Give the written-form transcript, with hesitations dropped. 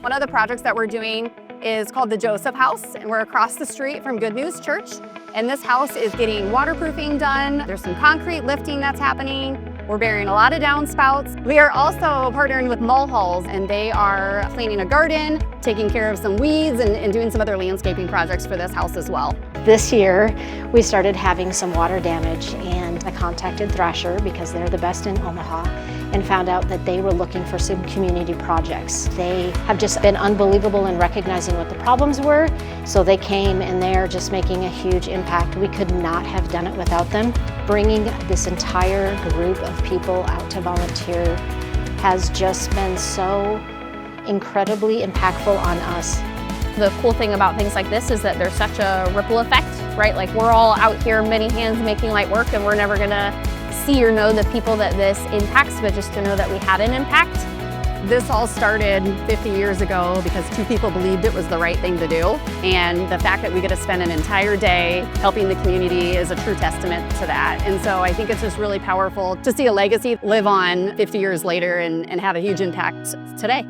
One of the projects that we're doing is called the Joseph House, and we're across the street from Good News Church. And this house is getting waterproofing done. There's some concrete lifting that's happening. We're burying a lot of downspouts. We are also partnering with Mulhalls, and they are cleaning a garden, taking care of some weeds, and doing some other landscaping projects for this house as well. This year, we started having some water damage, and I contacted Thrasher because they're the best in Omaha, and found out that they were looking for some community projects. They have just been unbelievable in recognizing what the problems were, so they came and they're just making a huge impact. We could not have done it without them. Bringing this entire group of people out to volunteer has just been so incredibly impactful on us. The cool thing about things like this is that there's such a ripple effect, right? Like, we're all out here, many hands making light work, and we're never gonna see or know the people that this impacts, but just to know that we had an impact. This all started 50 years ago because two people believed it was the right thing to do. And the fact that we get to spend an entire day helping the community is a true testament to that. And so I think it's just really powerful to see a legacy live on 50 years later and have a huge impact today.